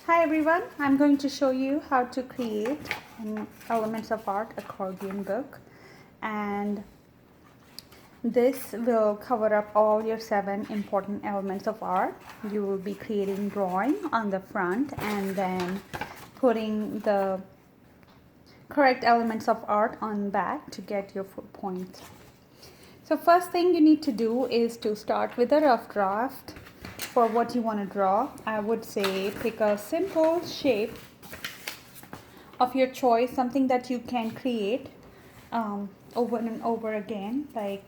Hi everyone, I'm going to show you how to create an Elements of Art accordion book, and this will cover up all your 7 important elements of art. You will be creating drawing on the front and then putting the correct elements of art on back to get your full point. So first thing you need to do is to start with a rough draft for what you want to draw. I would say pick a simple shape of your choice, something that you can create over and over again. Like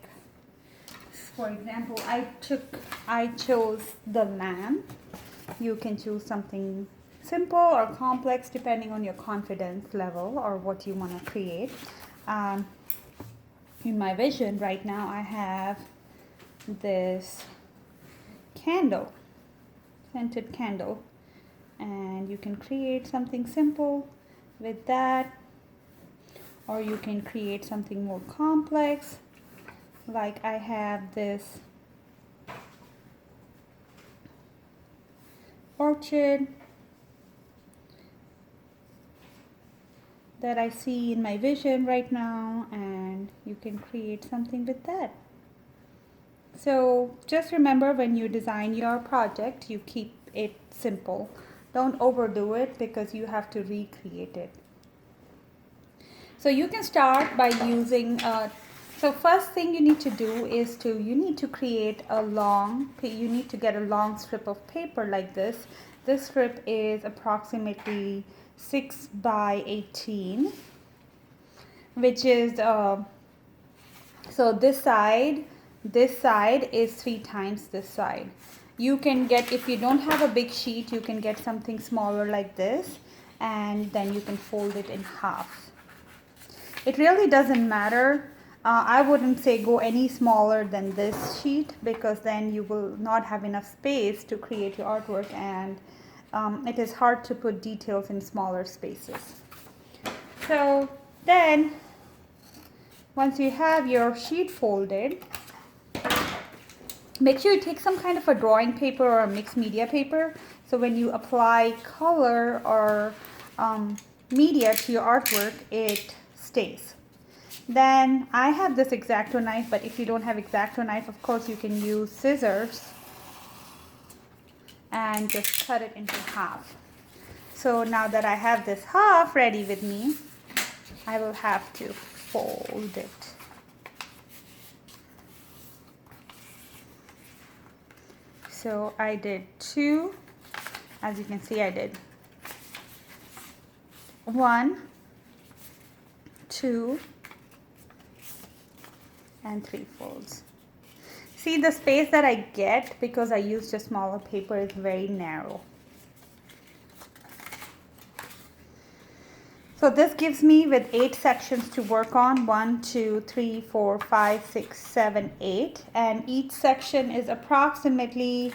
for example, I chose the lamb. You can choose something simple or complex depending on your confidence level or what you want to create. In my vision right now, I have this candle, scented candle, and you can create something simple with that, or you can create something more complex. Like I have this orchid that I see in my vision right now, and you can create something with that. So just remember, when you design your project, you keep it simple. Don't overdo it because you have to recreate it. So you can start by using so first thing you need to do is you need to get a long strip of paper like this. This strip is approximately 6 by 18, which is so this side is 3 times this side. You can get, if you don't have a big sheet, you can get something smaller like this, and then you can fold it in half. It really doesn't matter. I wouldn't say go any smaller than this sheet, because then you will not have enough space to create your artwork, and it is hard to put details in smaller spaces. So then once you have your sheet folded, make sure you take some kind of a drawing paper or a mixed media paper, so when you apply color or media to your artwork, it stays. Then I have this X-Acto knife, but if you don't have X-Acto knife, of course you can use scissors and just cut it into half. So now that I have this half ready with me, I will have to fold it. So I did 2, as you can see I did 1, 2, and 3 folds. See, the space that I get because I used a smaller paper is very narrow. So this gives me with 8 sections to work on. 1, 2, 3, 4, 5, 6, 7, 8, and each section is approximately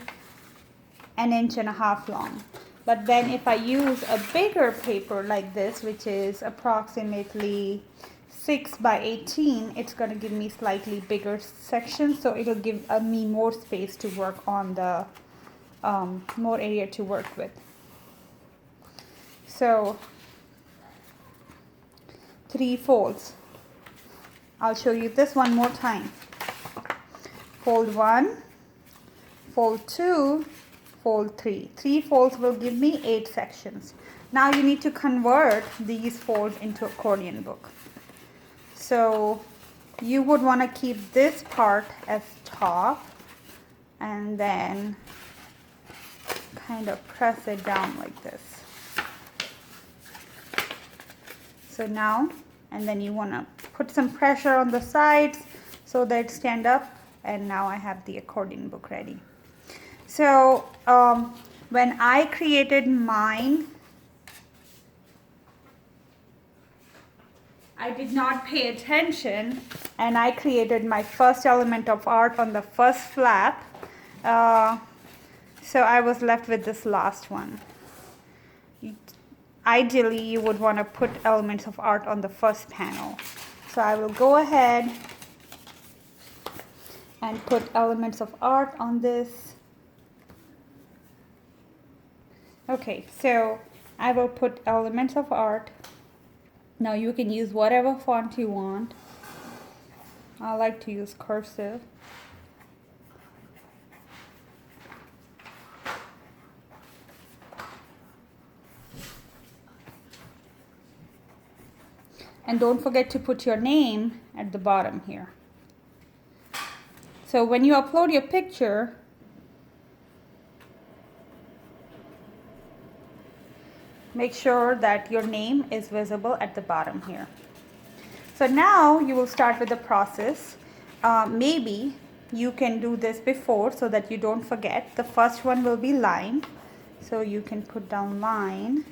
1.5 inches long. But then if I use a bigger paper like this, which is approximately 6 by 18, it's going to give me slightly bigger sections, so it'll give me more space to work on, the more area to work with. So 3 folds. I'll show you this one more time. Fold 1, fold 2, fold 3. 3 folds will give me 8 sections. Now you need to convert these folds into accordion book. So you would want to keep this part as top and then kind of press it down like this. So now, and then you want to put some pressure on the sides so that it stand up, and now I have the accordion book ready. So when I created mine, I did not pay attention, and I created my first element of art on the first flap. So I was left with this last one. Ideally, you would want to put elements of art on the first panel. So I will go ahead and put elements of art on this Okay, so I will put elements of art. Now you can use whatever font you want. I like to use cursive. And don't forget to put your name at the bottom here. So when you upload your picture, make sure that your name is visible at the bottom here. So now you will start with the process. Maybe you can do this before so that you don't forget. The first one will be line. So you can put down line.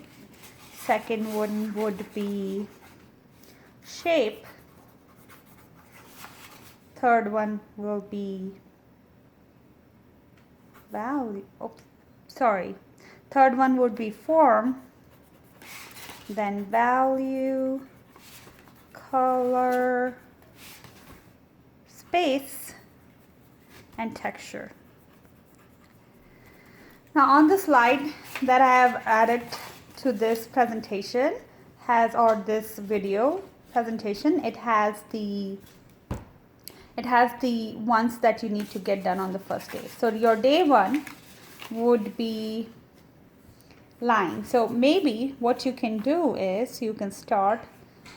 Second one would be shape. Third one will be value. Oops, sorry. Third one would be form. Then value, color, space, and texture. Now on the slide that I have added to this presentation or this video presentation, it has the ones that you need to get done on the first day. So your day one would be line. So maybe what you can do is you can start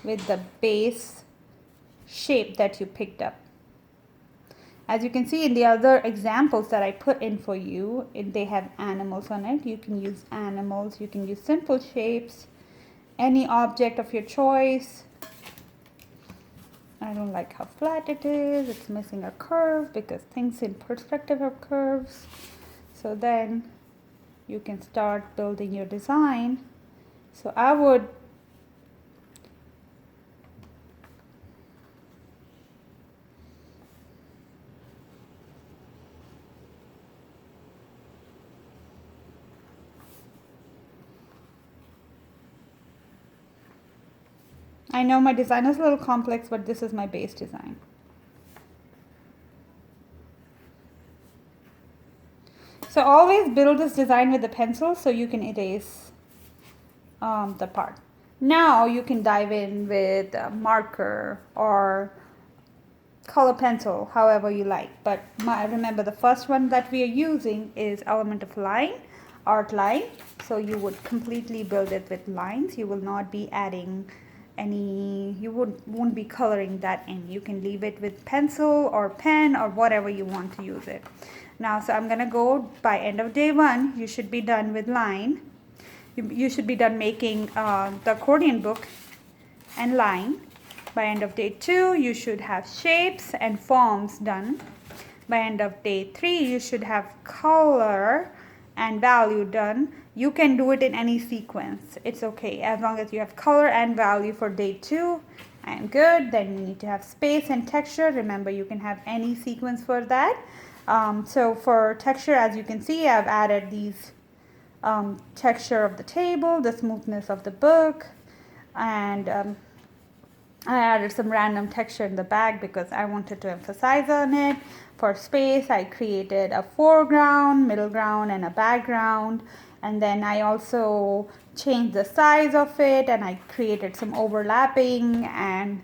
with the base shape that you picked up. As you can see in the other examples that I put in for you, they have animals on it. You can use animals, you can use simple shapes, any object of your choice. I don't like how flat it is. It's missing a curve because things in perspective have curves. So then you can start building your design. So I know my design is a little complex, but this is my base design. So always build this design with a pencil so you can erase the part. Now you can dive in with a marker or color pencil, however you like. But remember, the first one that we are using is element of line, art line. So you would completely build it with lines. You will not be adding you won't be coloring that in. You can leave it with pencil or pen or whatever you want to use it. Now, so I'm gonna go by end of day one, you should be done with line. You should be done making the accordion book and line. By end of day two, you should have shapes and forms done. By end of day three, you should have color and value done. You can do it in any sequence. It's okay. As long as you have color and value for day two, and good. Then you need to have space and texture. Remember, you can have any sequence for that. So for texture, as you can see, I've added these texture of the table, the smoothness of the book, and I added some random texture in the back because I wanted to emphasize on it. For space, I created a foreground, middle ground, and a background. And then I also changed the size of it, and I created some overlapping. And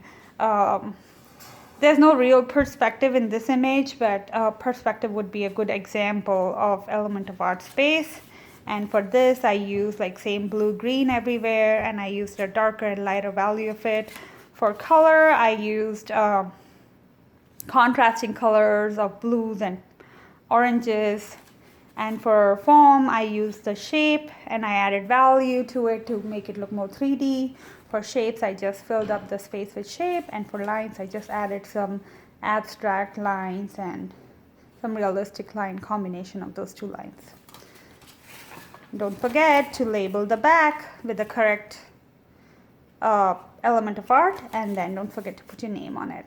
there's no real perspective in this image, but perspective would be a good example of element of art space. And for this, I used like same blue green everywhere, and I used a darker and lighter value of it. For color, I used contrasting colors of blues and oranges. And for form, I used the shape and I added value to it to make it look more 3D. For shapes, I just filled up the space with shape. And for lines, I just added some abstract lines and some realistic line combination of those two lines. Don't forget to label the back with the correct element of art, and then don't forget to put your name on it.